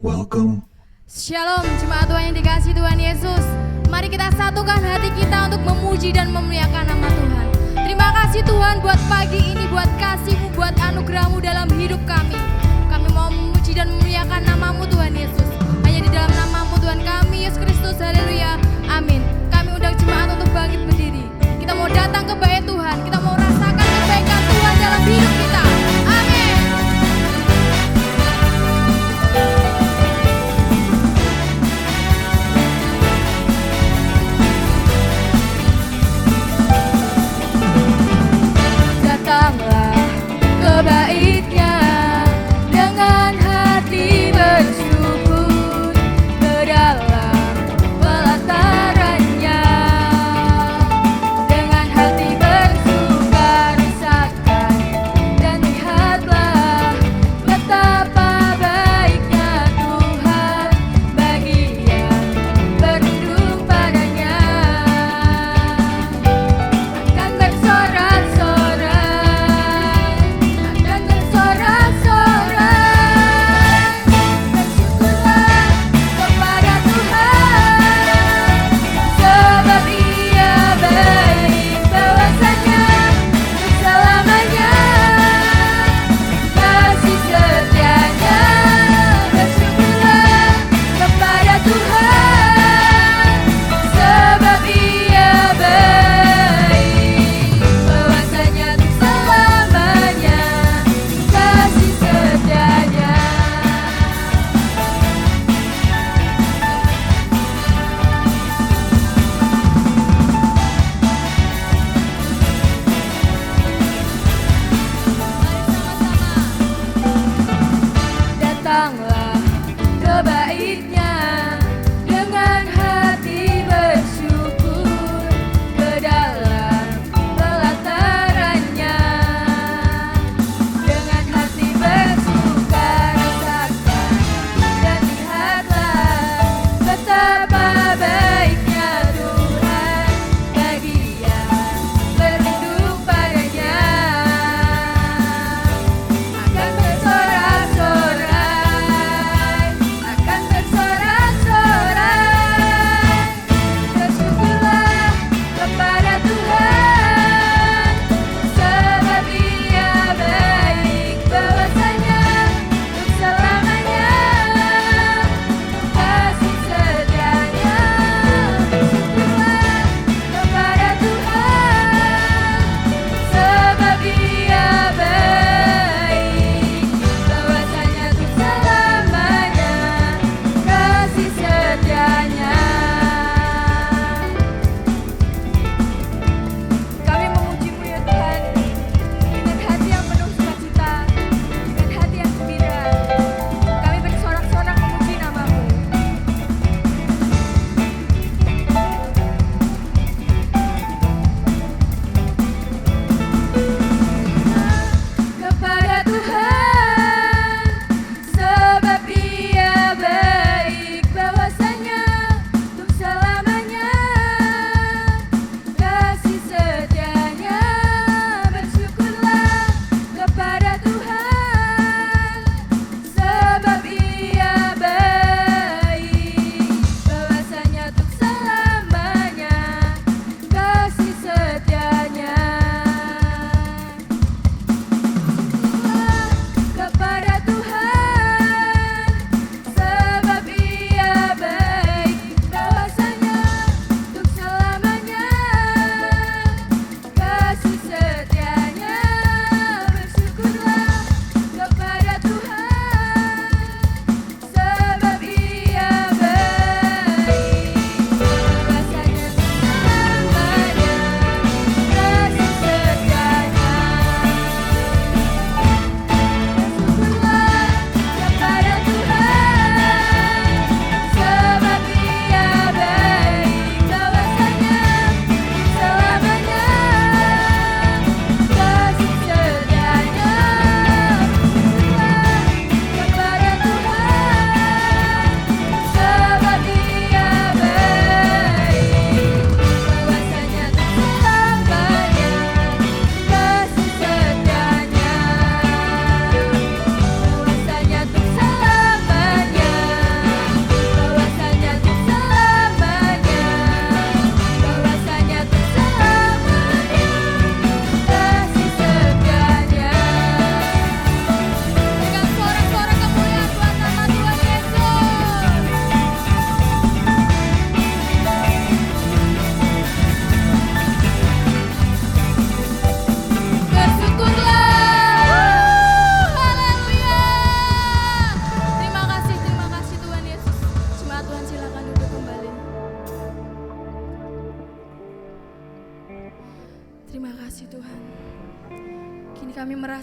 Welcome. Shalom jemaat Tuhan yang dikasihi Tuhan Yesus. Mari kita satukan hati kita untuk memuji dan memuliakan nama Tuhan. Terima kasih Tuhan buat pagi ini, buat kasih-Mu, buat anugerah-Mu dalam hidup kami. Kami mau memuji dan memuliakan nama-Mu Tuhan Yesus. Hanya di dalam nama-Mu Tuhan kami, Yesus Kristus, haleluya, amin. Kami undang jemaat untuk bangkit berdiri. Kita mau datang ke bait Tuhan, kita mau rasakan kebaikan Tuhan dalam hidup kita. Amin. Datanglah ke bait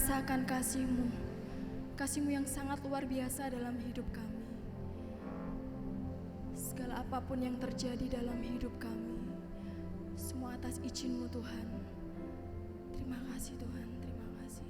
merasakan kasih-Mu, kasih-Mu yang sangat luar biasa dalam hidup kami. Segala apapun yang terjadi dalam hidup kami, semua atas izin-Mu Tuhan. Terima kasih Tuhan, terima kasih.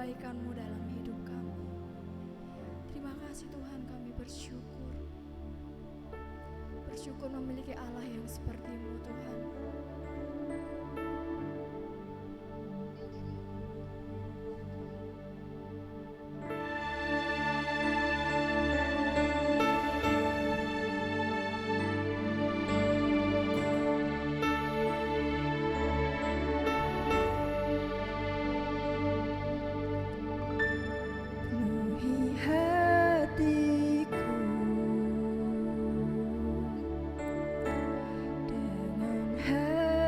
kebaikan-Mu dalam hidup kami. Terima kasih Tuhan, kami bersyukur. Bersyukur memiliki Allah yang seperti-Mu Tuhan. Dengan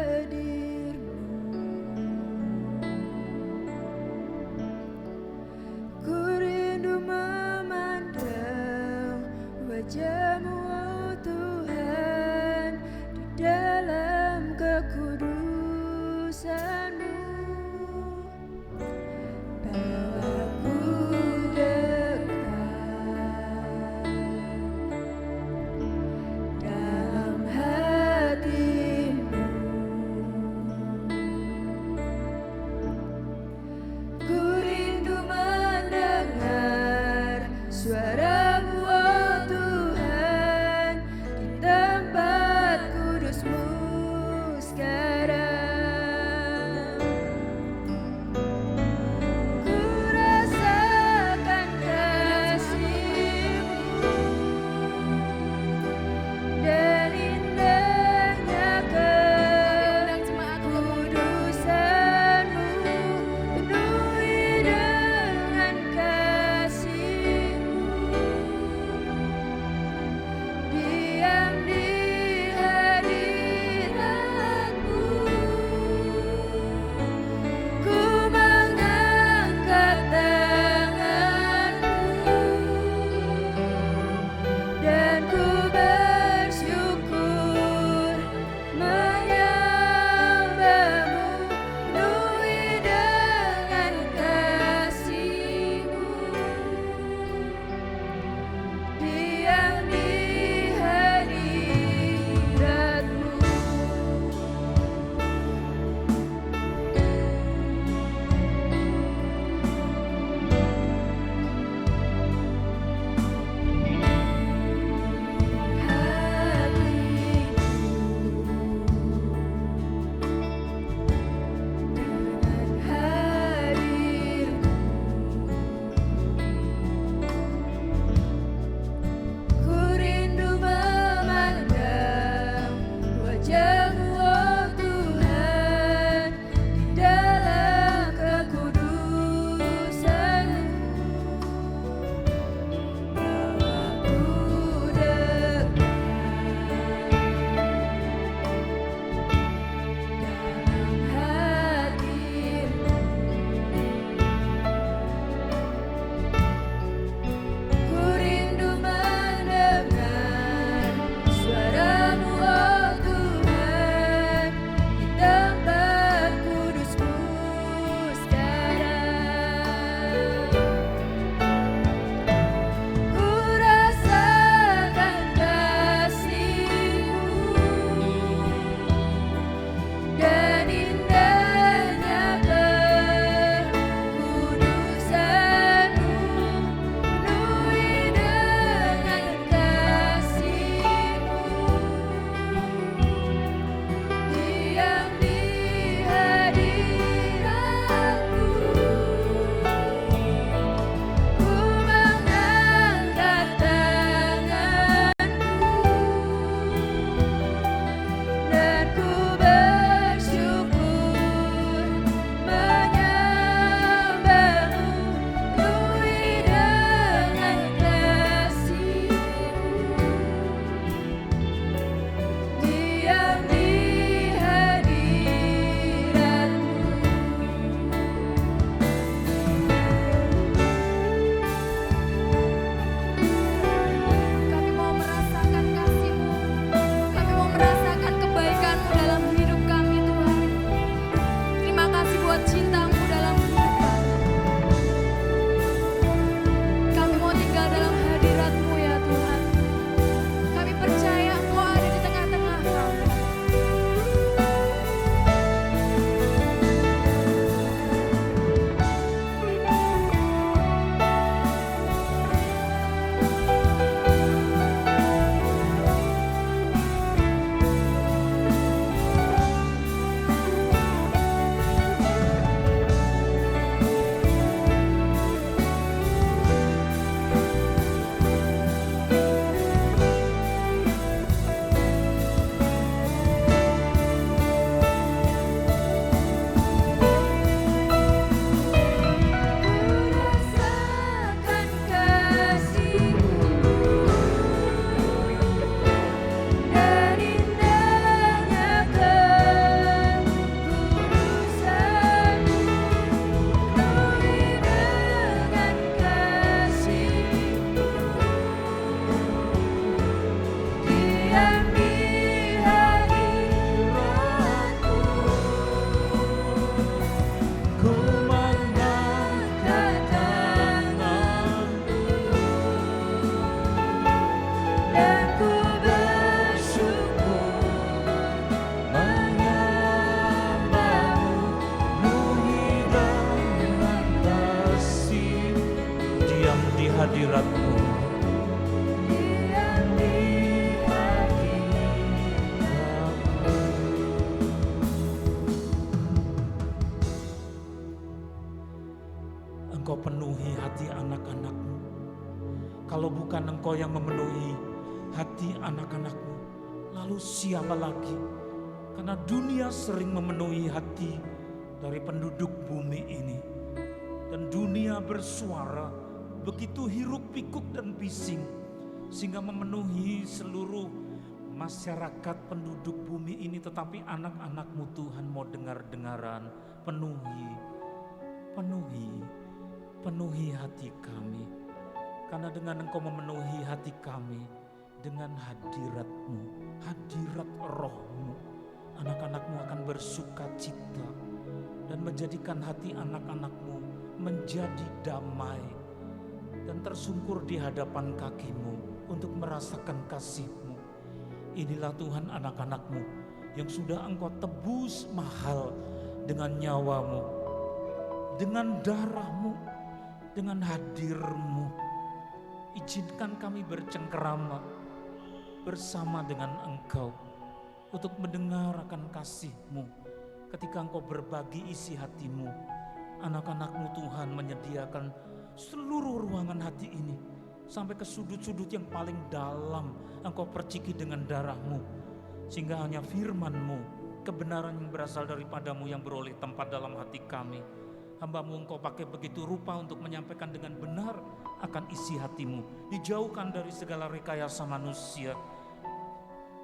hadirat-Mu. Engkau penuhi hati anak-anak-Mu. Kalau bukan Engkau yang memenuhi hati anak-anak-Mu, lalu siapa lagi? Karena dunia sering memenuhi hati dari penduduk bumi ini. Dan dunia bersuara begitu hiruk pikuk dan bising, sehingga memenuhi seluruh masyarakat penduduk bumi ini. Tetapi anak-anak-Mu Tuhan mau dengar-dengaran, penuhi hati kami. Karena dengan Engkau memenuhi hati kami dengan hadirat-Mu, hadirat Roh-Mu, anak-anak-Mu akan bersuka cita dan menjadikan hati anak-anak-Mu menjadi damai dan tersungkur di hadapan kaki-Mu untuk merasakan kasih-Mu. Inilah Tuhan anak-anak-Mu yang sudah Engkau tebus mahal dengan nyawa-Mu, dengan darah-Mu, dengan hadir-Mu. Izinkan kami bercengkerama bersama dengan Engkau untuk mendengar akan kasih-Mu. Ketika Engkau berbagi isi hati-Mu, anak-anak-Mu Tuhan menyediakan seluruh ruangan hati ini sampai ke sudut-sudut yang paling dalam. Engkau perciki dengan darah-Mu, sehingga hanya firman-Mu, kebenaran yang berasal daripada-Mu yang beroleh tempat dalam hati kami. Hamba-Mu Engkau pakai begitu rupa untuk menyampaikan dengan benar akan isi hati-Mu, dijauhkan dari segala rekayasa manusia.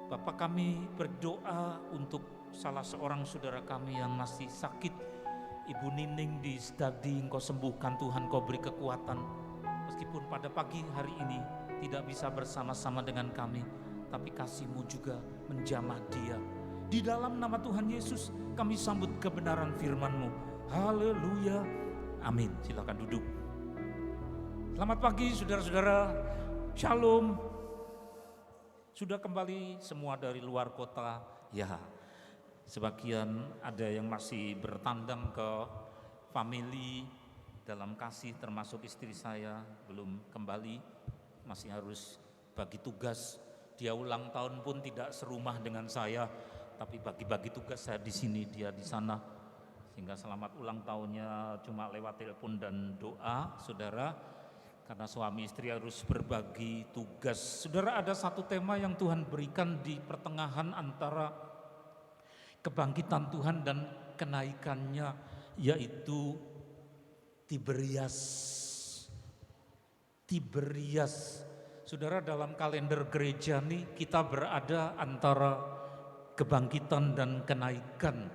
Bapa, kami berdoa untuk salah seorang saudara kami yang masih sakit, Ibu Nining di Stadi. Engkau sembuhkan Tuhan, Kau beri kekuatan. Meskipun pada pagi hari ini tidak bisa bersama-sama dengan kami, tapi kasih-Mu juga menjamah dia. Di dalam nama Tuhan Yesus kami sambut kebenaran firman-Mu. Haleluya, amin. Silakan duduk. Selamat pagi saudara-saudara, shalom. Sudah kembali semua dari luar kota? Ya, sebagian ada yang masih bertandang ke family dalam kasih, termasuk istri saya belum kembali, masih harus bagi tugas. Dia ulang tahun pun tidak serumah dengan saya, tapi bagi-bagi tugas, saya di sini, dia di sana. Sehingga selamat ulang tahunnya cuma lewat telepon dan doa, saudara. Karena suami istri harus berbagi tugas. Saudara, ada satu tema yang Tuhan berikan di pertengahan antara kebangkitan Tuhan dan kenaikannya, yaitu Tiberias. Tiberias. Saudara, dalam kalender gereja nih kita berada antara kebangkitan dan kenaikan.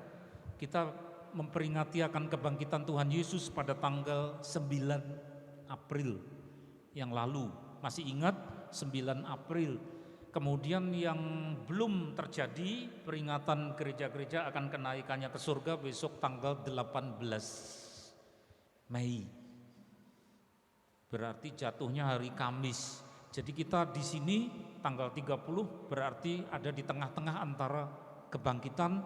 Kita memperingati akan kebangkitan Tuhan Yesus pada tanggal 9 April yang lalu. Masih ingat 9 April. Kemudian yang belum terjadi, peringatan gereja-gereja akan kenaikannya ke surga besok tanggal 18 Mei. Berarti jatuhnya hari Kamis. Jadi kita di sini tanggal 30 berarti ada di tengah-tengah antara kebangkitan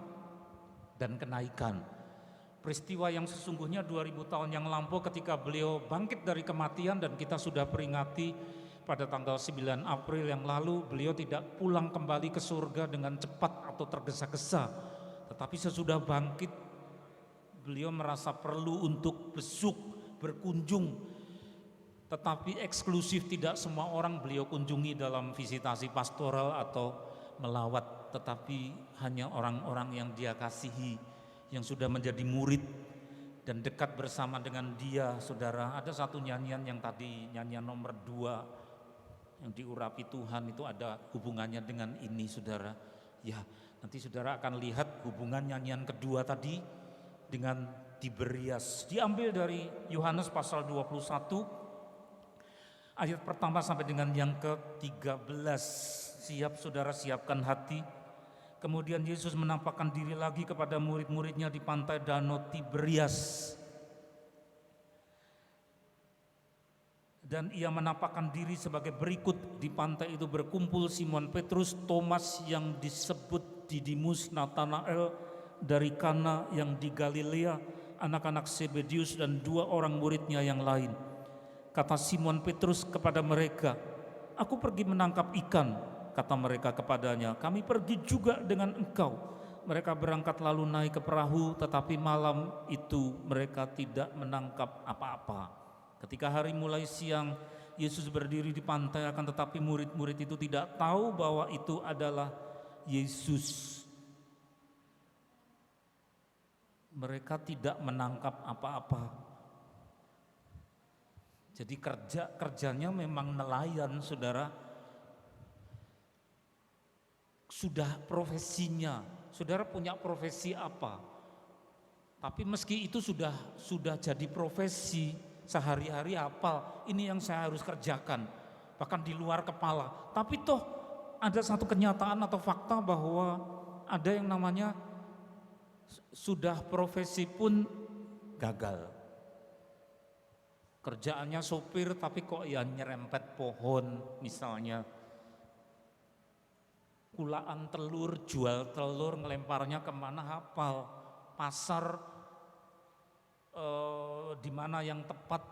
dan kenaikan. Peristiwa yang sesungguhnya 2000 tahun yang lampau ketika beliau bangkit dari kematian, dan kita sudah peringati pada tanggal 9 April yang lalu, beliau tidak pulang kembali ke surga dengan cepat atau tergesa-gesa. Tetapi sesudah bangkit, beliau merasa perlu untuk besuk, berkunjung. Tetapi eksklusif, tidak semua orang beliau kunjungi dalam visitasi pastoral atau melawat. Tetapi hanya orang-orang yang dia kasihi, yang sudah menjadi murid dan dekat bersama dengan dia. Saudara, ada satu nyanyian yang tadi, nyanyian nomor 2 yang diurapi Tuhan, itu ada hubungannya dengan ini, saudara. Ya, nanti saudara akan lihat hubungan nyanyian kedua tadi dengan Tiberias. Diambil dari Yohanes pasal 21 ayat pertama sampai dengan yang ke-13. Siap saudara, siapkan hati. Kemudian Yesus menampakkan diri lagi kepada murid-muridnya di pantai Danau Tiberias. Dan ia menampakkan diri sebagai berikut. Di pantai itu berkumpul Simon Petrus, Thomas yang disebut Didimus, Nathanael dari Kana yang di Galilea, anak-anak Zebedius, dan 2 orang muridnya yang lain. Kata Simon Petrus kepada mereka, "Aku pergi menangkap ikan." Kata mereka kepadanya, "Kami pergi juga dengan engkau." Mereka berangkat lalu naik ke perahu, tetapi malam itu mereka tidak menangkap apa-apa. Ketika hari mulai siang, Yesus berdiri di pantai, akan tetapi murid-murid itu tidak tahu bahwa itu adalah Yesus. Mereka tidak menangkap apa-apa. Jadi kerjanya memang nelayan, saudara. Sudah profesinya, saudara punya profesi apa? Tapi meski itu sudah jadi profesi sehari-hari, hafal, ini yang saya harus kerjakan, bahkan di luar kepala. Tapi toh ada satu kenyataan atau fakta bahwa ada yang namanya sudah profesi pun gagal. Kerjaannya sopir tapi kok ya nyerempet pohon misalnya. Kulaan telur, jual telur, ngelemparnya kemana hafal. Pasar di mana yang tepat,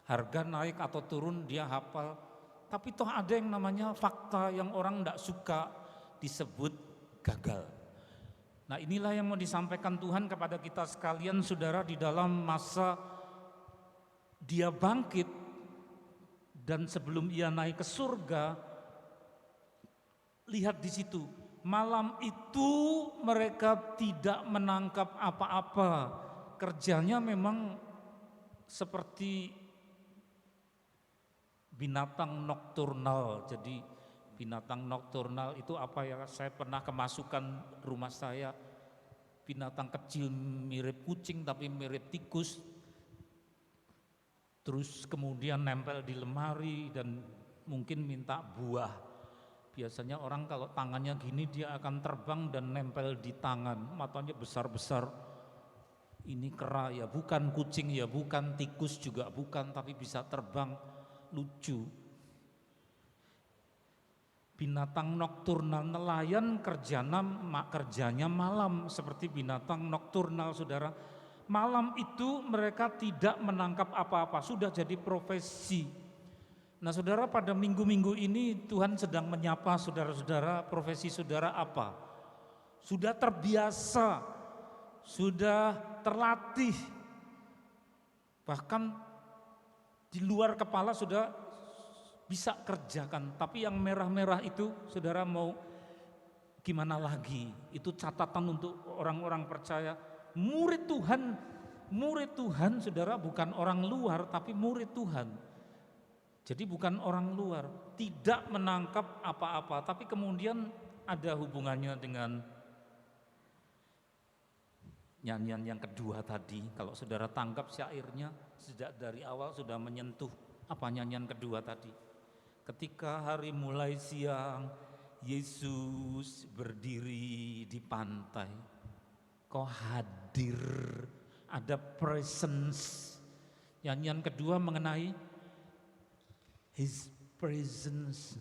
harga naik atau turun dia hafal. Tapi toh ada yang namanya fakta yang orang tidak suka disebut gagal. Nah, inilah yang mau disampaikan Tuhan kepada kita sekalian, saudara, di dalam masa dia bangkit dan sebelum ia naik ke surga. Lihat di situ, malam itu mereka tidak menangkap apa-apa. Kerjanya memang seperti binatang nokturnal. Jadi binatang nokturnal itu apa ya? Saya pernah kemasukan rumah saya, binatang kecil mirip kucing tapi mirip tikus. Terus kemudian nempel di lemari dan mungkin minta buah. Biasanya orang kalau tangannya gini dia akan terbang dan nempel di tangan, matanya besar-besar. Ini kera ya bukan, kucing ya bukan, tikus juga bukan, tapi bisa terbang, lucu. Binatang nokturnal, nelayan kerjanya malam seperti binatang nokturnal, saudara. Malam itu mereka tidak menangkap apa-apa, sudah jadi profesi. Nah, saudara, pada minggu-minggu ini Tuhan sedang menyapa saudara-saudara. Profesi saudara apa? Sudah terbiasa, sudah terlatih, bahkan di luar kepala sudah bisa kerjakan. Tapi yang merah-merah itu, saudara, mau gimana lagi? Itu catatan untuk orang-orang percaya. Murid Tuhan, saudara, bukan orang luar tapi murid Tuhan. Jadi bukan orang luar, tidak menangkap apa-apa, tapi kemudian ada hubungannya dengan nyanyian yang kedua tadi. Kalau saudara tangkap syairnya, sejak dari awal sudah menyentuh apa nyanyian kedua tadi. Ketika hari mulai siang, Yesus berdiri di pantai. Kau hadir, ada presence. Nyanyian kedua mengenai His presence.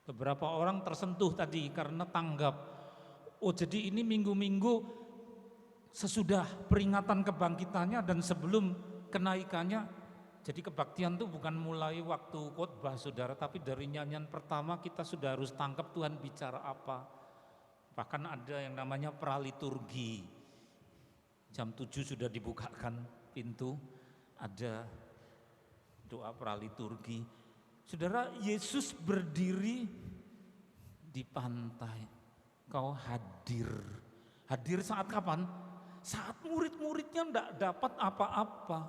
Beberapa orang tersentuh tadi karena tanggap. Oh, jadi ini minggu-minggu sesudah peringatan kebangkitannya dan sebelum kenaikannya. Jadi kebaktian itu bukan mulai waktu khotbah, saudara, tapi dari nyanyian pertama kita sudah harus tangkap Tuhan bicara apa. Bahkan ada yang namanya praliturgi. Jam 7 sudah dibukakan pintu, ada doa praliturgi. Saudara, Yesus berdiri di pantai. Kau hadir. Hadir saat kapan? Saat murid-muridnya tidak dapat apa-apa.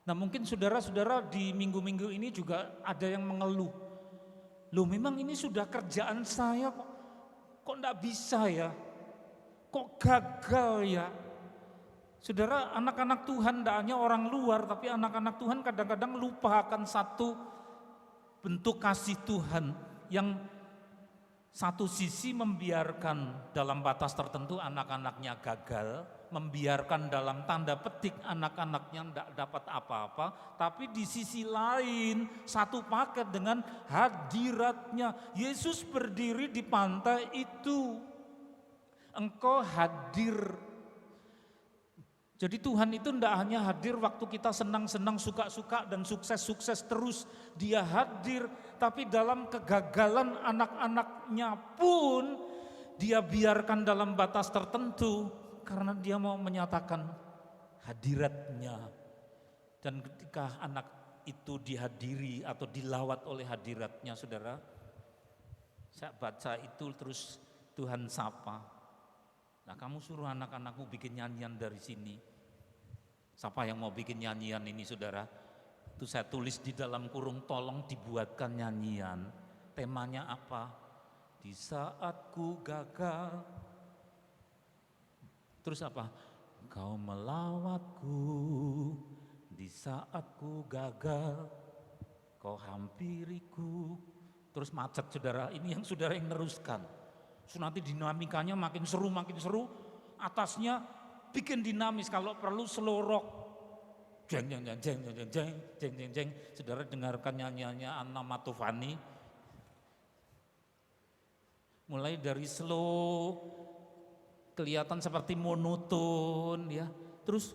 Nah, mungkin saudara-saudara di minggu-minggu ini juga ada yang mengeluh. Loh, memang ini sudah kerjaan saya kok enggak bisa ya? Kok gagal ya? Saudara, anak-anak Tuhan tidak hanya orang luar, tapi anak-anak Tuhan kadang-kadang lupa akan satu bentuk kasih Tuhan yang satu sisi membiarkan dalam batas tertentu anak-anaknya gagal, membiarkan dalam tanda petik anak-anaknya tidak dapat apa-apa, tapi di sisi lain satu paket dengan hadiratnya. Yesus berdiri di pantai itu, engkau hadir. Jadi Tuhan itu tidak hanya hadir waktu kita senang-senang, suka-suka dan sukses-sukses terus. Dia hadir, tapi dalam kegagalan anak-anaknya pun dia biarkan dalam batas tertentu. Karena dia mau menyatakan hadiratnya. Dan ketika anak itu dihadiri atau dilawat oleh hadiratnya, saudara, saya baca itu terus Tuhan sapa. Nah, kamu suruh anak-anakmu bikin nyanyian dari sini. Siapa yang mau bikin nyanyian ini, saudara? Itu saya tulis di dalam kurung, tolong dibuatkan nyanyian. Temanya apa? Di saat ku gagal. Terus apa? Kau melawatku di saat ku gagal. Kau hampiriku. Terus macet, saudara. Ini yang saudara yang neruskan. So, nanti dinamikanya makin seru, atasnya bikin dinamis, kalau perlu slow rock. Jeng jeng jeng jeng jeng jeng jeng jeng jeng. Saudara dengarkan nyanyiannya Anna Matovani. Mulai dari slow, kelihatan seperti monoton ya. Terus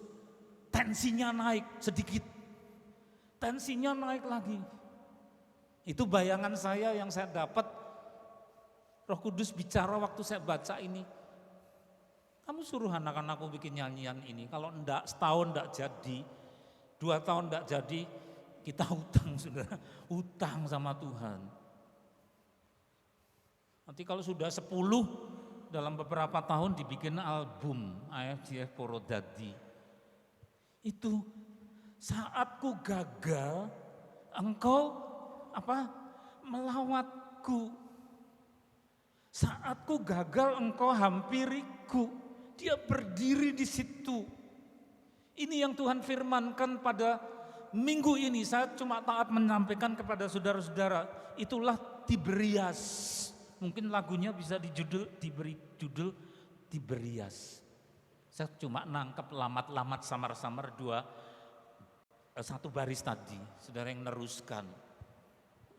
tensinya naik sedikit. Tensinya naik lagi. Itu bayangan saya yang saya dapat. Roh Kudus bicara waktu saya baca ini. Kamu suruh anak-anakmu bikin nyanyian ini. Kalau enggak, setahun enggak jadi, 2 tahun enggak jadi, kita hutang, saudara. Hutang sama Tuhan. Nanti kalau sudah 10, dalam beberapa tahun dibikin album AFJF Porodadi. Itu saat ku gagal, engkau melawatku. Saat ku gagal, engkau hampiriku. Dia berdiri di situ. Ini yang Tuhan firmankan pada minggu ini. Saya cuma taat menyampaikan kepada saudara-saudara. Itulah Tiberias. Mungkin lagunya bisa diberi judul Tiberias. Saya cuma nangkep lamat-lamat samar-samar satu baris tadi. Saudara yang neruskan.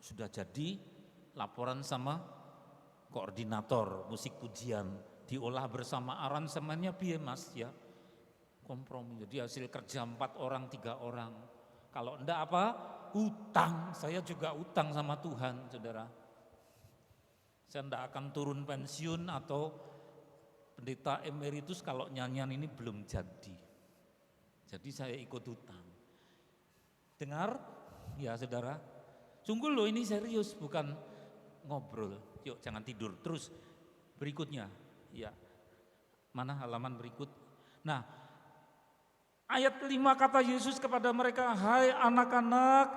Sudah jadi laporan sama koordinator musik pujian, diolah bersama aransemennya piye Mas ya, kompromi. Jadi hasil kerja 4 orang 3 orang. Kalau enggak apa? Utang. Saya juga utang sama Tuhan, saudara. Saya enggak akan turun pensiun atau pendeta emeritus kalau nyanyian ini belum jadi. Jadi saya ikut utang. Dengar? Ya saudara. Sungguh loh, ini serius, bukan ngobrol. Yuk jangan tidur. Terus berikutnya, ya mana halaman berikut. Nah, ayat 5 kata Yesus kepada mereka, hai anak-anak,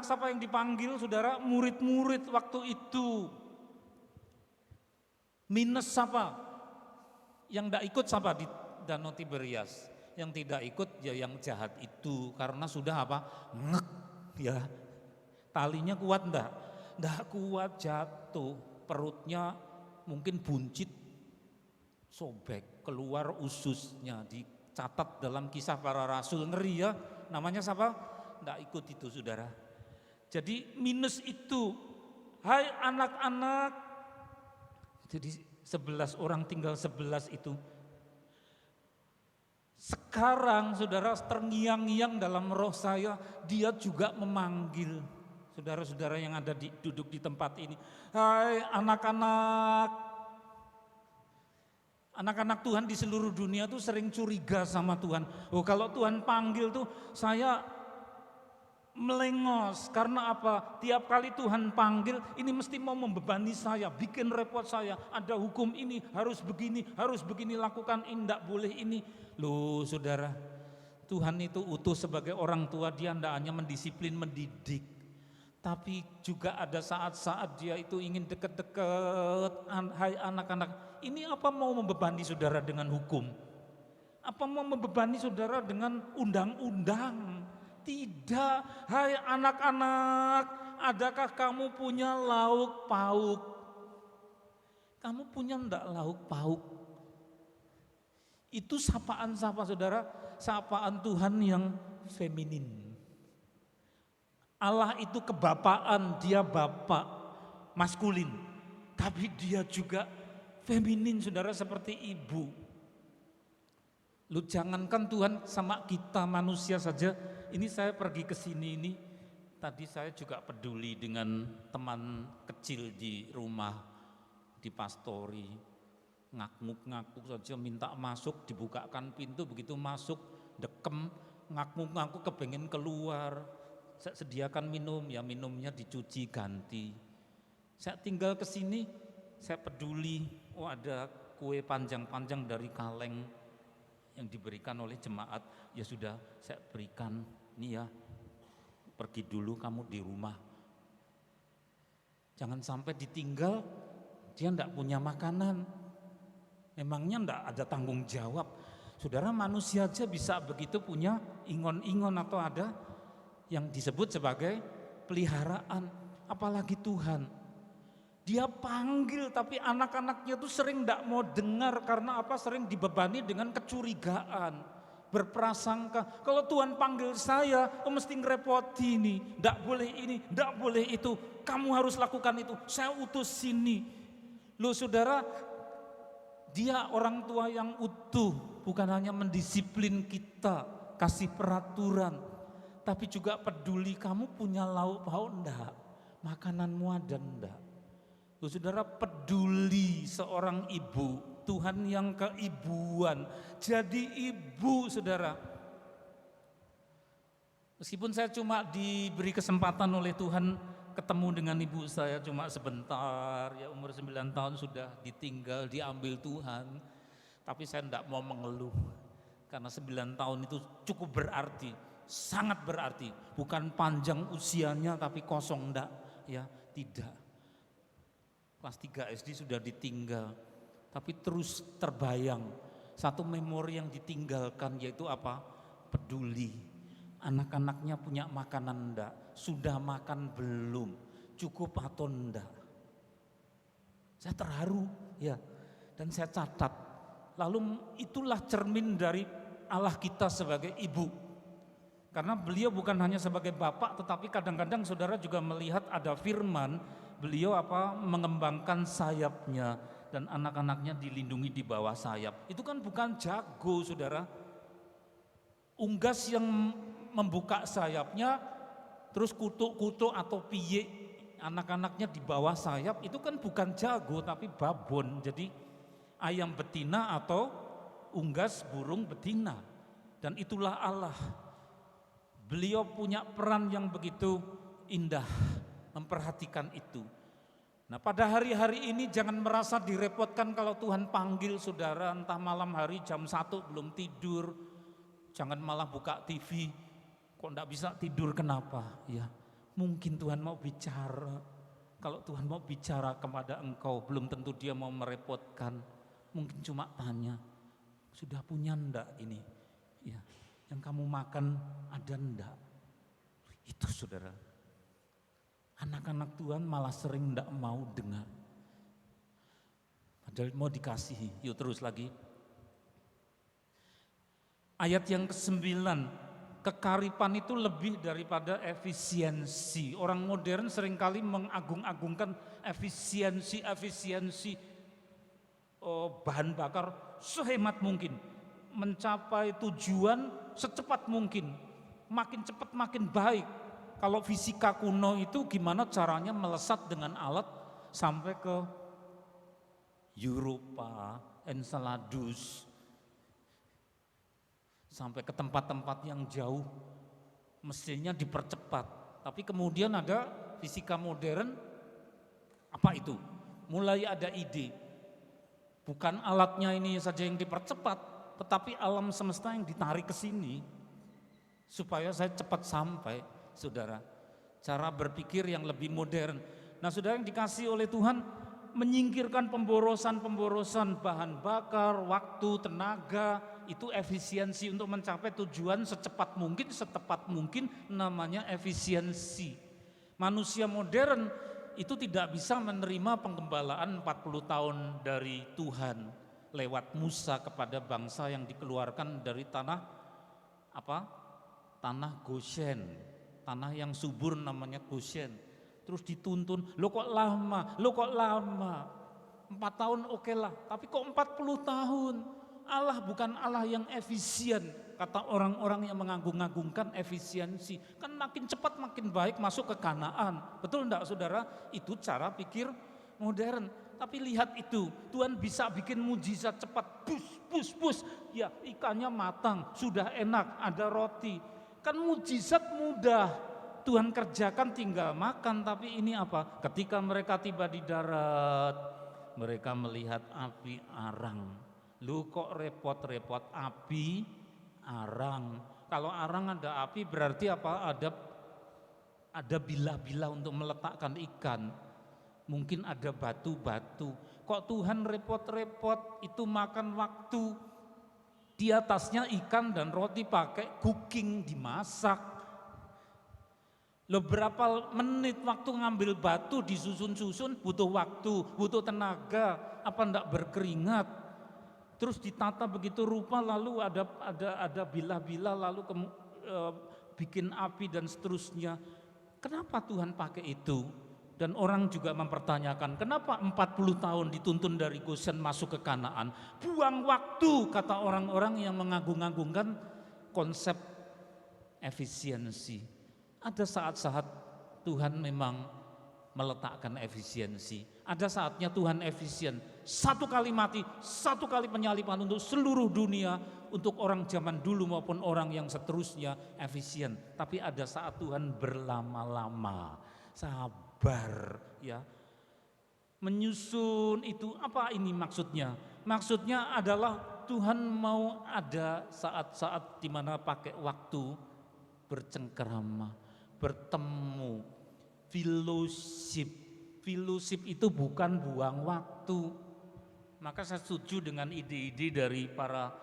siapa yang dipanggil saudara? Murid-murid waktu itu. Minus siapa? Yang tidak ikut siapa di Danau Tiberias? Yang tidak ikut ya yang jahat itu, karena sudah apa? Ngek ya. Talinya kuat enggak? Nggak kuat, jatuh, perutnya mungkin buncit, sobek, keluar ususnya, dicatat dalam Kisah Para Rasul, ngeri ya, namanya siapa? Nggak ikut itu saudara. Jadi minus itu, hai anak-anak, jadi 11 orang tinggal 11 itu. Sekarang saudara terngiang-ngiang dalam roh saya, dia juga memanggil. Saudara-saudara yang ada duduk di tempat ini, hai anak-anak. Anak-anak Tuhan di seluruh dunia tuh sering curiga sama Tuhan. Oh kalau Tuhan panggil tuh saya melengos. Karena apa? Tiap kali Tuhan panggil ini mesti mau membebani saya, bikin repot saya. Ada hukum ini, harus begini lakukan, enggak boleh ini. Loh saudara, Tuhan itu utuh sebagai orang tua, dia enggak hanya mendisiplin, mendidik. Tapi juga ada saat-saat dia itu ingin dekat-dekat. Hai anak-anak, ini apa mau membebani saudara dengan hukum? Apa mau membebani saudara dengan undang-undang? Tidak. Hai anak-anak, adakah kamu punya lauk pauk? Kamu punya enggak lauk pauk? Itu sapaan siapa saudara? Sapaan Tuhan yang feminin. Allah itu kebapaan, dia bapak maskulin, tapi dia juga feminin saudara, seperti ibu. Lu jangankan Tuhan, sama kita manusia saja. Ini saya pergi ke sini ini, tadi saya juga peduli dengan teman kecil di rumah, di pastori. Ngakuk-ngakuk saja minta masuk, dibukakan pintu, begitu masuk dekem, ngakuk-ngakuk kepengen keluar. Saya sediakan minum, ya minumnya dicuci ganti. Saya tinggal ke sini, saya peduli, oh ada kue panjang-panjang dari kaleng yang diberikan oleh jemaat, ya sudah saya berikan, nih ya pergi dulu kamu di rumah. Jangan sampai ditinggal, dia enggak punya makanan, memangnya enggak ada tanggung jawab. Saudara, manusia aja bisa begitu, punya ingon-ingon atau ada yang disebut sebagai peliharaan, apalagi Tuhan. Dia panggil tapi anak-anaknya tuh sering tidak mau dengar karena apa? Sering dibebani dengan kecurigaan, berprasangka kalau Tuhan panggil saya, mesti ngerepoti ini, tidak boleh ini, tidak boleh itu, kamu harus lakukan itu, saya utus sini. Loh saudara, dia orang tua yang utuh, bukan hanya mendisiplin kita, kasih peraturan, tapi juga peduli kamu punya lauk pauk enggak, makananmu ada enggak. Saudara, peduli seorang ibu, Tuhan yang keibuan, jadi ibu saudara. Meskipun saya cuma diberi kesempatan oleh Tuhan ketemu dengan ibu saya cuma sebentar, ya umur 9 tahun sudah ditinggal, diambil Tuhan. Tapi saya tidak mau mengeluh, karena 9 tahun itu cukup berarti, sangat berarti. Bukan panjang usianya tapi kosong enggak, ya tidak. Kelas 3 SD sudah ditinggal, tapi terus terbayang satu memori yang ditinggalkan, yaitu apa? Peduli. Anak-anaknya punya makanan enggak? Sudah makan belum? Cukup atau enggak? Saya terharu ya, dan saya catat. Lalu itulah cermin dari Allah kita sebagai ibu. Karena beliau bukan hanya sebagai bapak, tetapi kadang-kadang saudara juga melihat ada firman, beliau mengembangkan sayapnya dan anak-anaknya dilindungi di bawah sayap. Itu kan bukan jago saudara. Unggas yang membuka sayapnya terus kutuk-kutuk atau piye anak-anaknya di bawah sayap, itu kan bukan jago tapi babon. Jadi ayam betina atau unggas burung betina. Dan itulah Allah. Beliau punya peran yang begitu indah, memperhatikan itu. Nah, pada hari-hari ini jangan merasa direpotkan kalau Tuhan panggil saudara, entah malam hari jam 1 belum tidur. Jangan malah buka TV, kok enggak bisa tidur, kenapa? Ya, mungkin Tuhan mau bicara. Kalau Tuhan mau bicara kepada engkau, belum tentu dia mau merepotkan. Mungkin cuma tanya, sudah punya enggak ini? Ya, yang kamu makan ada enggak? Itu saudara. Anak-anak Tuhan malah sering enggak mau dengar. Padahal mau dikasihi. Yuk terus lagi. Ayat yang ke-9, kekaripan itu lebih daripada efisiensi. Orang modern seringkali mengagung-agungkan efisiensi bahan bakar sehemat mungkin, mencapai tujuan secepat mungkin, makin cepat makin baik. Kalau fisika kuno itu gimana caranya melesat dengan alat sampai ke Eropa, Enceladus, sampai ke tempat-tempat yang jauh, mestinya dipercepat. Tapi kemudian ada fisika modern, apa itu? Mulai ada ide, bukan alatnya ini saja yang dipercepat, tetapi alam semesta yang ditarik ke sini supaya saya cepat sampai. Saudara, cara berpikir yang lebih modern. Nah, saudara yang dikasih oleh Tuhan, menyingkirkan pemborosan bahan bakar, waktu, tenaga, itu efisiensi untuk mencapai tujuan secepat mungkin, setepat mungkin, namanya efisiensi. Manusia modern itu tidak bisa menerima penggembalaan 40 tahun dari Tuhan lewat Musa kepada bangsa yang dikeluarkan dari tanah Goshen. Tanah yang subur namanya Goshen. Terus dituntun, lo kok lama, 4 tahun oke lah, tapi kok 40 tahun, Allah bukan Allah yang efisien. Kata orang-orang yang mengagung-agungkan efisiensi. Kan makin cepat makin baik masuk ke Kanaan. Betul enggak saudara? Itu cara pikir modern. Tapi lihat itu, Tuhan bisa bikin mujizat cepat. Bus. Ya ikannya matang, sudah enak, ada roti. Kan mujizat mudah. Tuhan kerjakan tinggal makan. Tapi ini apa? Ketika mereka tiba di darat, mereka melihat api arang. Lu kok repot-repot api arang. Kalau arang ada api berarti apa? Ada bilah-bilah untuk meletakkan ikan. Mungkin ada batu-batu. Kok Tuhan repot-repot itu makan waktu. Di atasnya ikan dan roti pakai cooking, dimasak. Berapa menit waktu ngambil batu disusun-susun, butuh waktu, butuh tenaga, apa enggak berkeringat. Terus ditata begitu rupa, lalu ada bilah-bilah, lalu bikin api dan seterusnya. Kenapa Tuhan pakai itu? Dan orang juga mempertanyakan, kenapa 40 tahun dituntun dari Goshen masuk ke Kanaan? Buang waktu, kata orang-orang yang mengagung-agungkan konsep efisiensi. Ada saat-saat Tuhan memang meletakkan efisiensi. Ada saatnya Tuhan efisien. 1 kali mati, 1 kali penyaliban untuk seluruh dunia, untuk orang zaman dulu maupun orang yang seterusnya efisien. Tapi ada saat Tuhan berlama-lama, sabar ya. Menyusun itu apa ini maksudnya? Maksudnya adalah Tuhan mau ada saat-saat di mana pakai waktu bercengkerama, bertemu, fellowship. Fellowship itu bukan buang waktu. Maka saya setuju dengan ide-ide dari para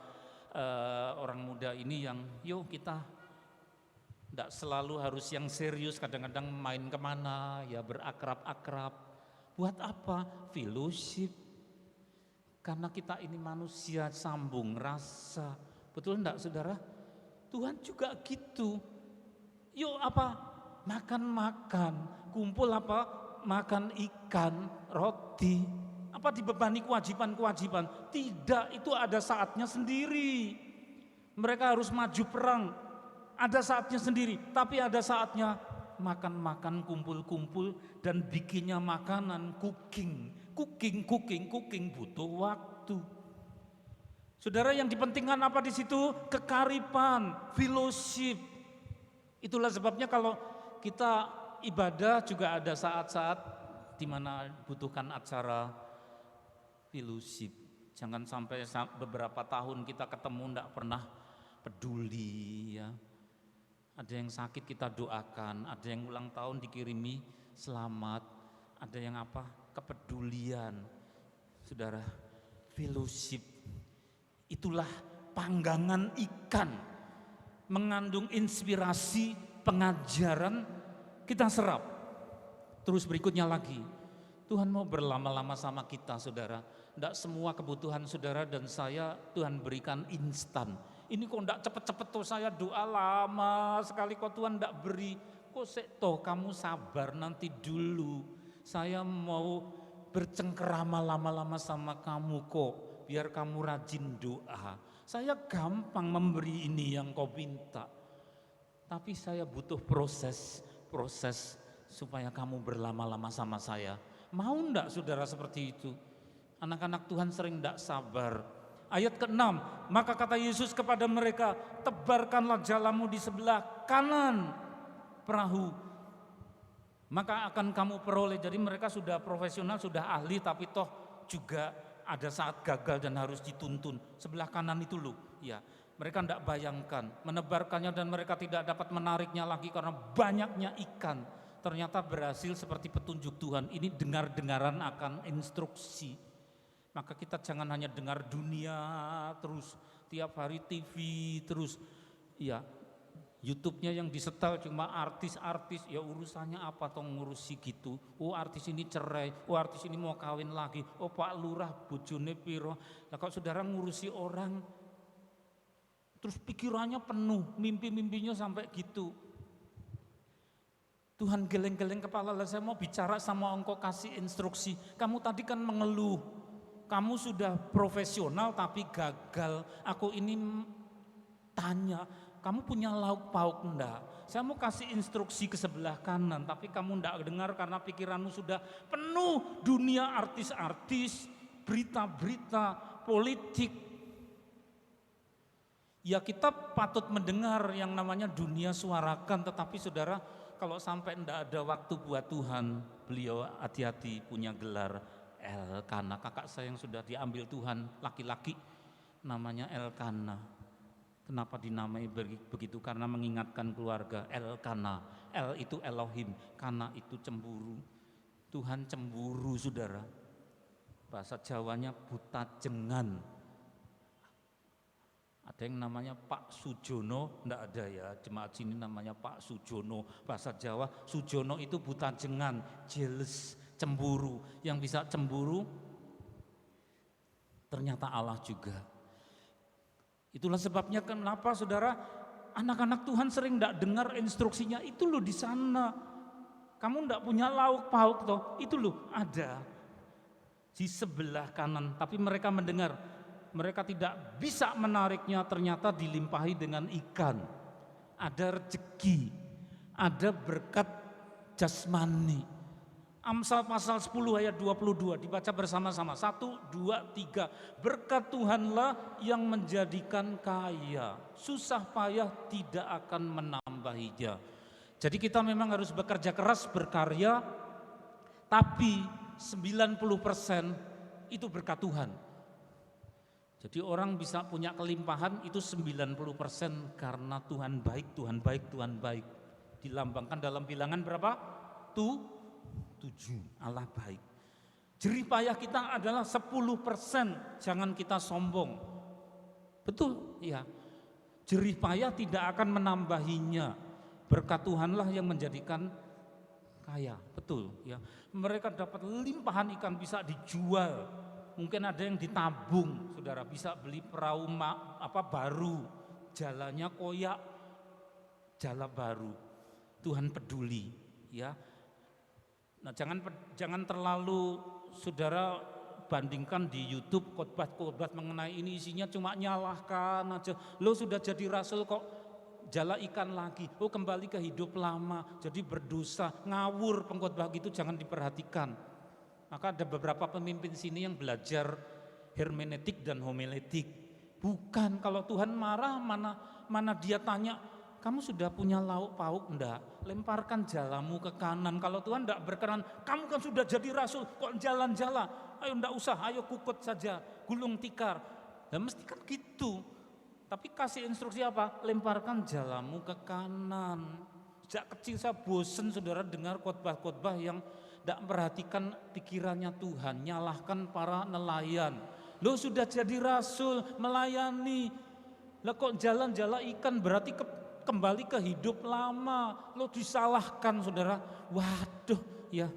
orang muda ini yang yuk kita tidak selalu harus yang serius, kadang-kadang main kemana, ya berakrab-akrab. Buat apa? Fellowship. Karena kita ini manusia sambung rasa. Betul enggak saudara? Tuhan juga gitu. Yuk apa? Makan-makan. Kumpul apa? Makan ikan, roti. Apa dibebani kewajiban-kewajiban? Tidak, itu ada saatnya sendiri. Mereka harus maju perang. Ada saatnya sendiri, tapi ada saatnya makan-makan, kumpul-kumpul, dan bikinnya makanan, cooking butuh waktu. Saudara, yang dipentingkan apa di situ? Kekaripan, fellowship. Itulah sebabnya kalau kita ibadah juga ada saat-saat di mana butuhkan acara fellowship. Jangan sampai beberapa tahun kita ketemu enggak pernah peduli ya. Ada yang sakit kita doakan, ada yang ulang tahun dikirimi selamat, ada yang apa? Kepedulian. Saudara, fellowship itulah panggangan ikan, mengandung inspirasi, pengajaran, kita serap. Terus berikutnya lagi, Tuhan mau berlama-lama sama kita saudara. Tidak semua kebutuhan saudara dan saya Tuhan berikan instan. Ini kok tidak cepet-cepet toh, saya doa lama sekali kok Tuhan tidak beri. Kok toh kamu sabar nanti dulu. Saya mau bercengkerama lama-lama sama kamu kok. Biar kamu rajin doa. Saya gampang memberi ini yang kau minta. Tapi saya butuh proses supaya kamu berlama-lama sama saya. Mau enggak saudara seperti itu? Anak-anak Tuhan sering enggak sabar. Ayat ke-6, maka kata Yesus kepada mereka, tebarkanlah jalamu di sebelah kanan perahu, maka akan kamu peroleh. Jadi mereka sudah profesional, sudah ahli, tapi toh juga ada saat gagal dan harus dituntun. Sebelah kanan itu loh, ya. Mereka tidak bayangkan, menebarkannya dan mereka tidak dapat menariknya lagi karena banyaknya ikan. Ternyata berhasil seperti petunjuk Tuhan. Ini dengar-dengaran akan instruksi. Maka kita jangan hanya dengar dunia terus, tiap hari TV terus, ya YouTube-nya yang disetel cuma artis-artis, ya urusannya apa toh ngurusi gitu. Oh artis ini cerai, oh artis ini mau kawin lagi, oh Pak Lurah bojone piro. Nah kalau saudara ngurusi orang, terus pikirannya penuh, mimpi-mimpinya sampai gitu. Tuhan geleng-geleng kepala, saya mau bicara sama engkau, kasih instruksi. Kamu tadi kan mengeluh. kamu sudah profesional tapi gagal. Aku ini tanya, kamu punya lauk pauk enggak? Saya mau kasih instruksi ke sebelah kanan, tapi kamu enggak dengar karena pikiranmu sudah penuh dunia artis-artis, berita-berita, politik. Ya kita patut mendengar yang namanya dunia suarakan, tetapi saudara kalau sampai enggak ada waktu buat Tuhan, beliau hati-hati punya gelar Elkana. Kakak saya yang sudah diambil Tuhan, laki-laki, namanya Elkana. Kenapa dinamai begitu? Karena mengingatkan keluarga. Elkana, El itu Elohim, Kana itu cemburu. Tuhan cemburu saudara. Bahasa Jawanya buta jengan. Ada yang namanya Pak Sujono, enggak ada ya, jemaat sini namanya Pak Sujono. Bahasa Jawa, Sujono itu buta jengan, jealous, cemburu. Yang bisa cemburu ternyata Allah juga. Itulah sebabnya kenapa saudara, anak-anak Tuhan sering enggak dengar instruksinya. Itu loh di sana, kamu enggak punya lauk pauk toh, itu loh ada di sebelah kanan. Tapi mereka mendengar, mereka tidak bisa menariknya, ternyata dilimpahi dengan ikan. Ada rezeki, ada berkat jasmani. Amsal pasal 10 ayat 22 dibaca bersama-sama. 1, 2, 3. Berkat Tuhanlah yang menjadikan kaya. Susah payah tidak akan menambahinya. Jadi kita memang harus bekerja keras, berkarya, tapi 90% itu berkat Tuhan. Jadi orang bisa punya kelimpahan itu 90% karena Tuhan baik, Tuhan baik, Tuhan baik. Dilambangkan dalam bilangan berapa? 7, Allah baik. Jerih payah kita adalah 10%, jangan kita sombong. Betul, ya. Jerih payah tidak akan menambahinya. Berkat Tuhanlah yang menjadikan kaya, betul ya. Mereka dapat limpahan ikan bisa dijual. Mungkin ada yang ditabung, saudara bisa beli perahu baru, jalannya koyak, jala baru. Tuhan peduli, ya. Nah, jangan terlalu saudara bandingkan di YouTube khotbah mengenai ini isinya cuma nyalahkan aja. Lo sudah jadi rasul kok jala ikan lagi, oh kembali ke hidup lama, jadi berdosa, ngawur pengkhotbah gitu jangan diperhatikan. Maka ada beberapa pemimpin sini yang belajar hermeneutik dan homiletik. Bukan, kalau Tuhan marah mana dia tanya, kamu sudah punya lauk pauk enggak? Lemparkan jalamu ke kanan. Kalau Tuhan enggak berkenan, kamu kan sudah jadi rasul, kok jalan-jalan? Ayo enggak usah, ayo kukut saja, gulung tikar. Nah mesti kan gitu. Tapi kasih instruksi apa? Lemparkan jalamu ke kanan. Sejak kecil saya bosen saudara dengar khotbah-khotbah yang tidak memperhatikan pikirannya Tuhan, nyalahkan para nelayan. Lo sudah jadi rasul, melayani. Lah kok jalan-jalan ikan berarti kembali ke hidup lama. Lo disalahkan saudara. Waduh ya,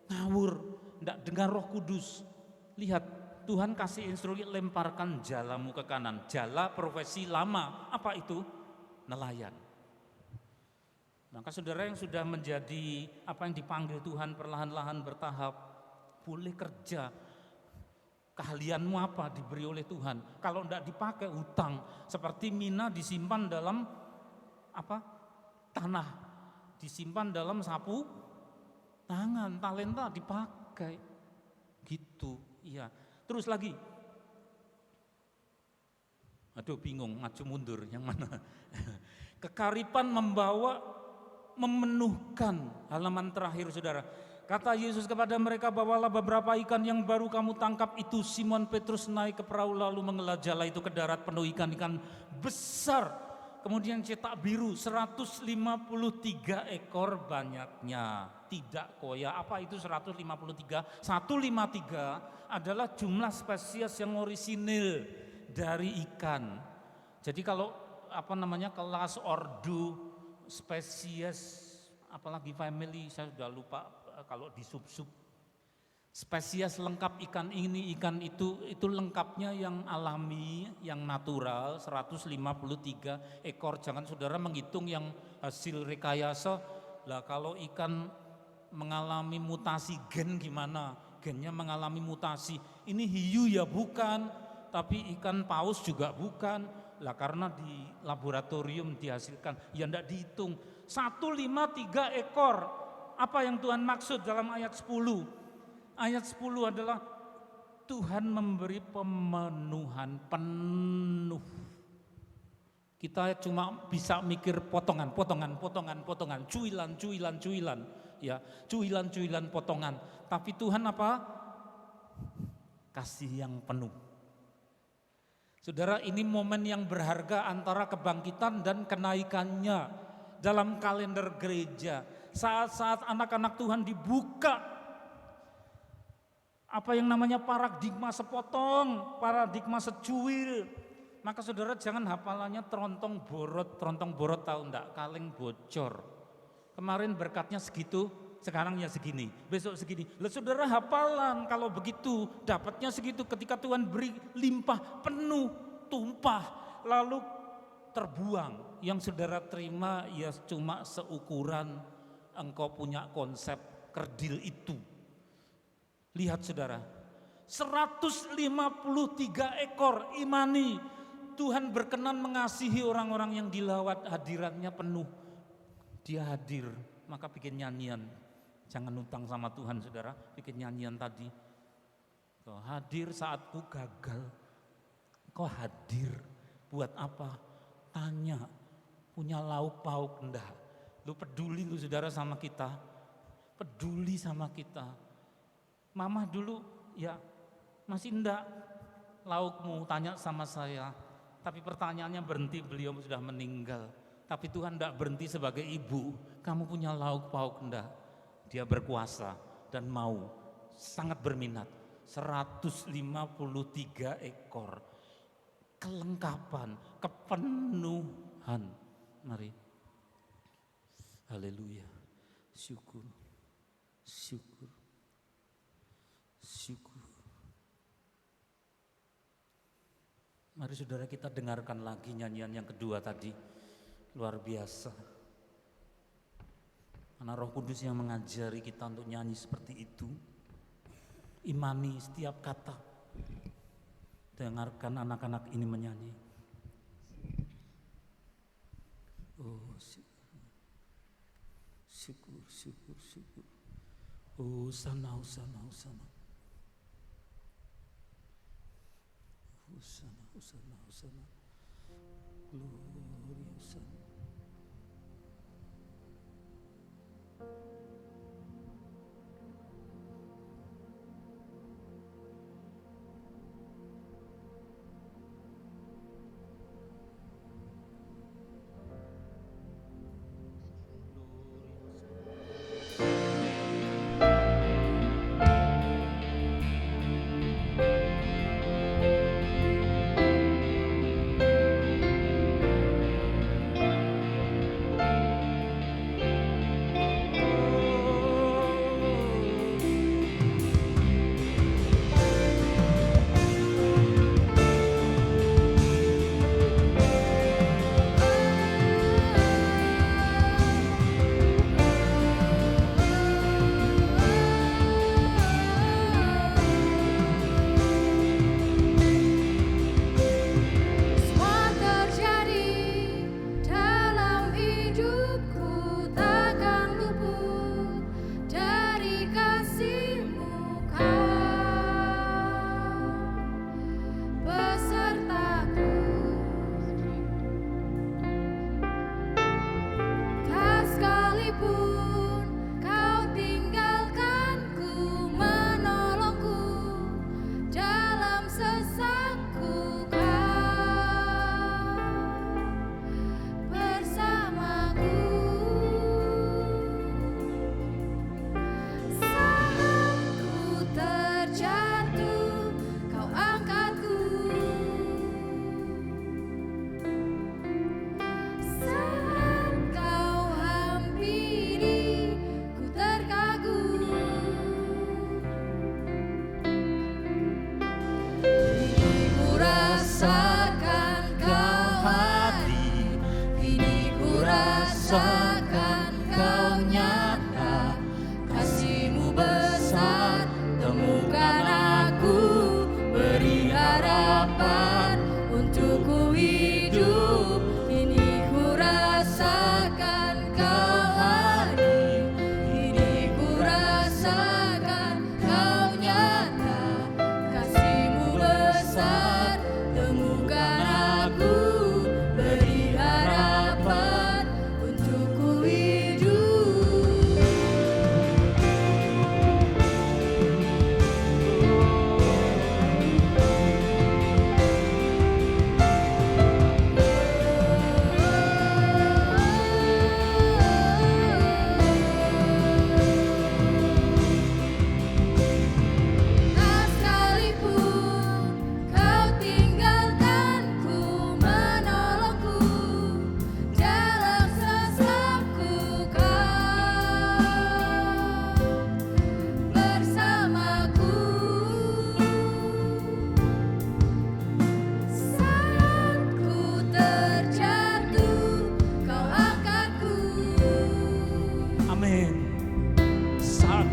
ngawur, tidak dengar Roh Kudus. Lihat, Tuhan kasih instruksi lemparkan jalamu ke kanan. Jala profesi lama, apa itu? Nelayan. Maka saudara yang sudah menjadi apa yang dipanggil Tuhan perlahan-lahan bertahap, boleh kerja. Keahlianmu apa diberi oleh Tuhan. Kalau tidak dipakai hutang, seperti mina disimpan dalam tanah, disimpan dalam sapu tangan, talenta dipakai, gitu. Iya. Terus lagi, aduh bingung maju mundur yang mana. Kekaripan memenuhkan, halaman terakhir saudara. Kata Yesus kepada mereka, bawalah beberapa ikan yang baru kamu tangkap itu. Simon Petrus naik ke perahu lalu mengelah jala itu ke darat penuh ikan-ikan besar. Kemudian cetak biru 153 ekor banyaknya. Tidak koya. Apa itu 153? 153 adalah jumlah spesies yang orisinil dari ikan. Jadi kalau kelas ordo spesies, apalagi family, saya sudah lupa kalau di sub-sub. Spesies lengkap ikan ini, ikan itu lengkapnya yang alami, yang natural 153 ekor. Jangan saudara menghitung yang hasil rekayasa. Lah kalau ikan mengalami mutasi gen gimana? gennya mengalami mutasi. Ini hiu ya bukan, tapi ikan paus juga bukan. Lah karena di laboratorium dihasilkan, ya enggak dihitung. 153 ekor. Apa yang Tuhan maksud dalam ayat 10? Ayat 10 adalah Tuhan memberi pemenuhan penuh. Kita cuma bisa mikir potongan, cuilan, ya, cuilan potongan. Tapi Tuhan apa? Kasih yang penuh. Saudara, ini momen yang berharga antara kebangkitan dan kenaikannya dalam kalender gereja. Saat-saat anak-anak Tuhan dibuka apa yang namanya paradigma sepotong, paradigma secuil. Maka saudara jangan hafalannya trontong borot tahu enggak, kaleng bocor. Kemarin berkatnya segitu, sekarang ya segini, besok segini. Lah saudara hafalan kalau begitu, dapatnya segitu ketika Tuhan beri limpah, penuh, tumpah, lalu terbuang. Yang saudara terima ya cuma seukuran engkau punya konsep kerdil itu. Lihat saudara, 153 ekor imani. Tuhan berkenan mengasihi orang-orang yang dilawat, hadiratnya penuh. Dia hadir, maka bikin nyanyian. Jangan utang sama Tuhan saudara, bikin nyanyian tadi. Kau hadir saat ku gagal. Kau hadir buat apa? Tanya, punya lauk pauk enggak? Lu peduli lu saudara sama kita? Peduli sama kita. Mama dulu ya masih enggak laukmu, tanya sama saya. Tapi pertanyaannya berhenti, beliau sudah meninggal. Tapi Tuhan enggak berhenti sebagai ibu. Kamu punya lauk pauk enggak? Dia berkuasa dan mau, sangat berminat. 153 ekor. Kelengkapan, kepenuhan. Mari. Haleluya. Syukur. Syukur. Syukur. Mari saudara kita dengarkan lagi nyanyian yang kedua tadi. Luar biasa. Karena Roh Kudus yang mengajari kita untuk nyanyi seperti itu. Imani setiap kata. Dengarkan anak-anak ini menyanyi. Oh syukur. Syukur, syukur, syukur. Hosana, hosana, hosana. Hosana, hosana, hosana. Glory, hosana.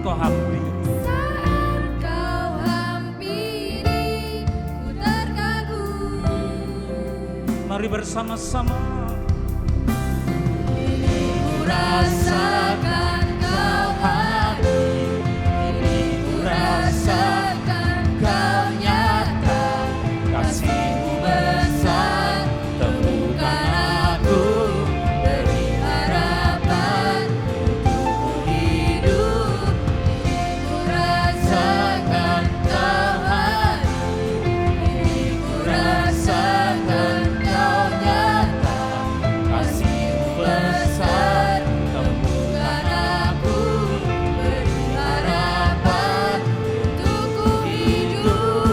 Engkau hampiri. Saat Kau hampiri, ku terkagum. Mari bersama-sama. Ku rasakan Kau hadir, kini ku rasakan Kau nyata. Kasih-Mu besar, temukan aku, beri harapan untukku hidup. Kini ku rasakan Kau hadir, kini ku rasakan Kau nyata. Kasih-Mu besar, temukan aku, beri harapan untukku hidup.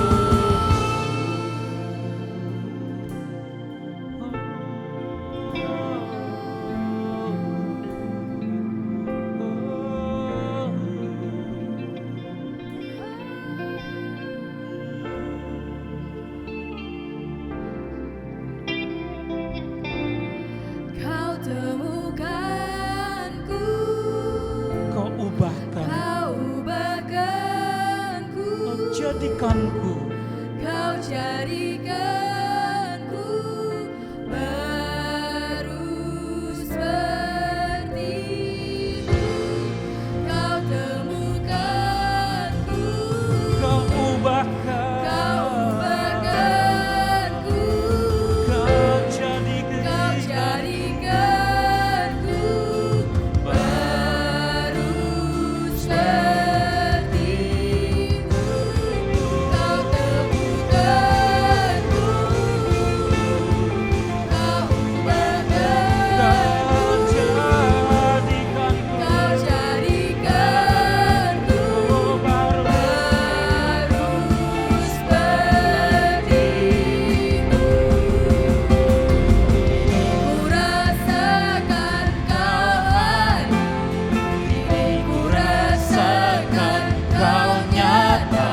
Kau temukanku, Kau ubahkan, Kau ubahkanku, Kau jadikanku Kau jadikanku baru seperti-Mu. Kau temukanku, Kau ubahkan, Kau ubahkanku, Kau Kau jadikan jadikanku baru seperti-Mu. Kau temukanku, Kau ubahkanku, Kau jadikanku Kau jadikanku baru. baru seperti-Mu. Ku rasakan Kau hadir, kini ku rasakan Kau nyata.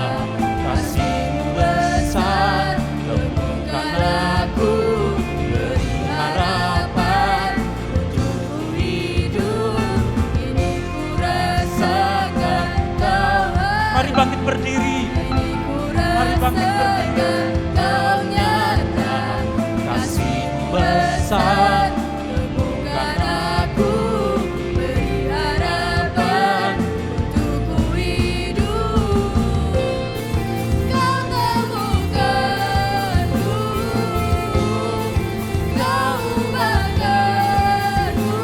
Kasih-Mu besar, temukan aku, beri harapan untukku hidup. Kini ku rasakan Kau Mari hadir, bangkit berdiri. kini ku Mari bangkit berdiri. rasakan Kau nyata. Kasih-Mu besar, temukan aku, beri harapan untukku hidup. Kau temukanku, Kau ubahkanku,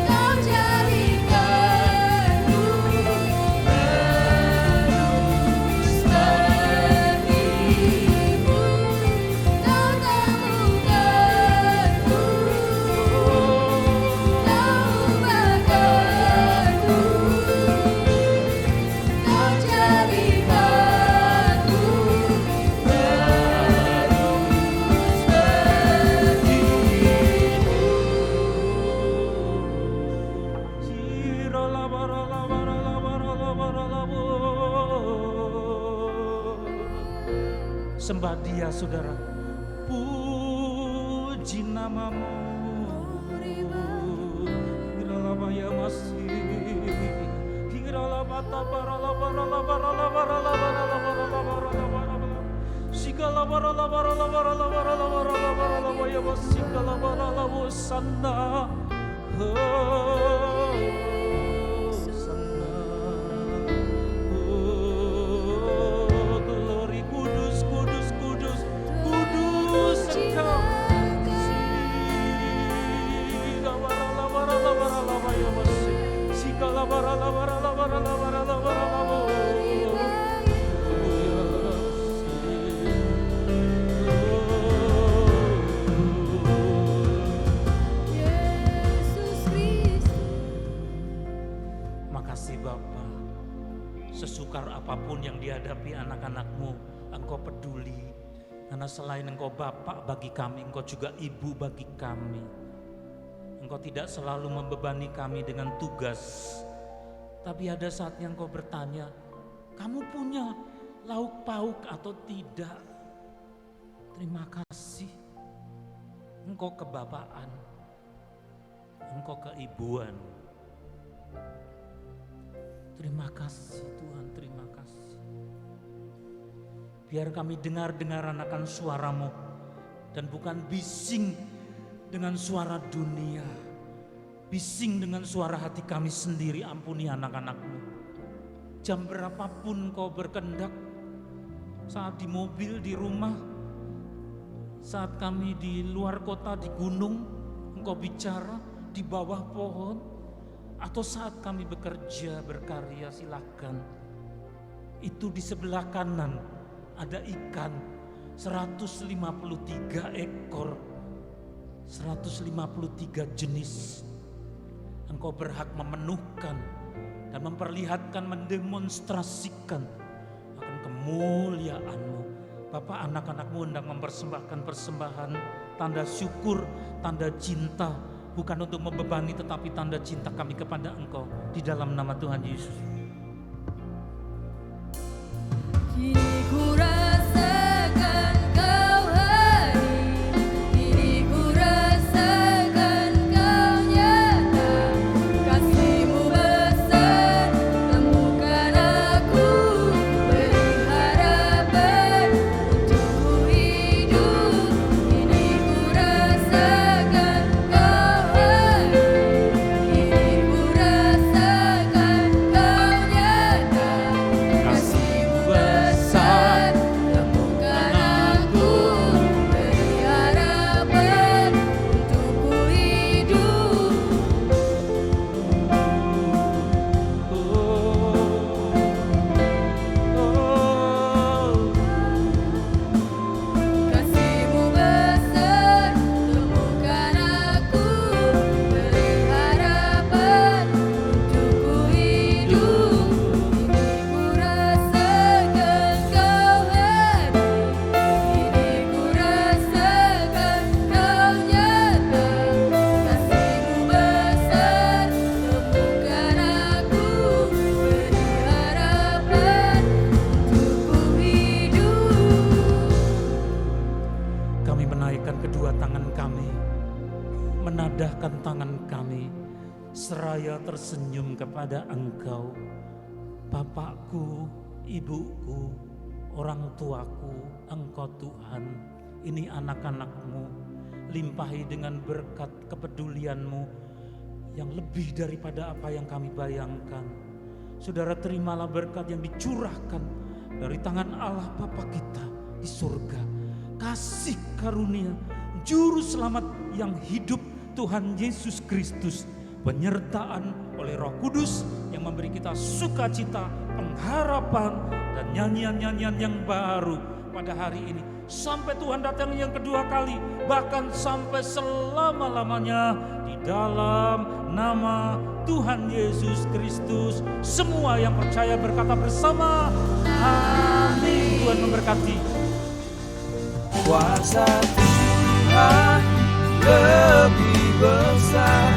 Kau jadikanku baru seperti-Mu. Kau temukanku, Kau ubahkanku, Kau jadikanku baru Sembah Dia, saudara. Puji namamu. Hiralaba ya masih. Hiralaba tabaralaba ralaba ralaba ralaba ralaba ralaba ralaba ralaba. Sigalaba ralaba ralaba ralaba ralaba ralaba ralaba ya masih. Sigalaba ralaba sana. Oh, sana. Oh, glory, kudus, kudus, kudus, kudus Engkau. Yesus Kristus. Makasih Bapa, sesukar apapun yang dihadapi anak-anakmu, Engkau peduli. Karena selain Engkau Bapa bagi kami, Engkau juga Ibu bagi kami. Engkau tidak selalu membebani kami dengan tugas. Tapi ada saatnya Engkau bertanya, kamu punya lauk pauk atau tidak? Terima kasih. Engkau kebapaan, Engkau keibuan. Terima kasih Tuhan, terima kasih. Biar kami dengar-dengaran akan suara-Mu dan bukan bising dengan suara dunia. Bising dengan suara hati kami sendiri. Ampuni anak-anak-Mu. Jam berapapun Kau berkehendak, saat di mobil, di rumah, saat kami di luar kota, di gunung, Engkau bicara, di bawah pohon, atau saat kami bekerja, berkarya, silakan. Itu di sebelah kanan ada ikan 153 ekor, 153 jenis. Engkau berhak memenuhkan dan memperlihatkan, mendemonstrasikan akan kemuliaan-Mu. Bapak, anak-anak-Mu hendak mempersembahkan persembahan, tanda syukur, tanda cinta, bukan untuk membebani tetapi tanda cinta kami kepada Engkau di dalam nama Tuhan Yesus. Kini ku rasakan Kau hadir, kini ku rasakan Kau nyata, kasih-Mu besar temukan aku, beri harapan untukku hidup. Kini ku rasakan Kau hadir, kini ku rasakan Kau nyata, kasih-Mu besar temukan aku, beri harapan untukku hidup. Kasih-Mu besar temukan aku, beri harapan untukku hidup. Kini ku rasakan Kau hadir, kini ku rasakan Kau nyata, kasih-Mu besar temukan aku, beri harapan untukku hidup. Kami menaikkan kedua tangan kami, menadahkan tangan kami, seraya tersenyum kepada Engkau. Bapakku, ibuku, orang tuaku, Engkau Tuhan, ini anak-anak-Mu, limpahi dengan berkat kepedulian-Mu yang lebih daripada apa yang kami bayangkan. Saudara, terimalah berkat yang dicurahkan dari tangan Allah Bapa kita di surga. Kasih karunia Juru Selamat yang hidup, Tuhan Yesus Kristus, penyertaan oleh Roh Kudus yang memberi kita sukacita, pengharapan, dan nyanyian-nyanyian yang baru pada hari ini. Sampai Tuhan datang yang kedua kali, bahkan sampai selama-lamanya, di dalam nama Tuhan Yesus Kristus. Semua yang percaya berkata bersama, amin. Tuhan memberkati. Kuasa Tuhan lebih besar.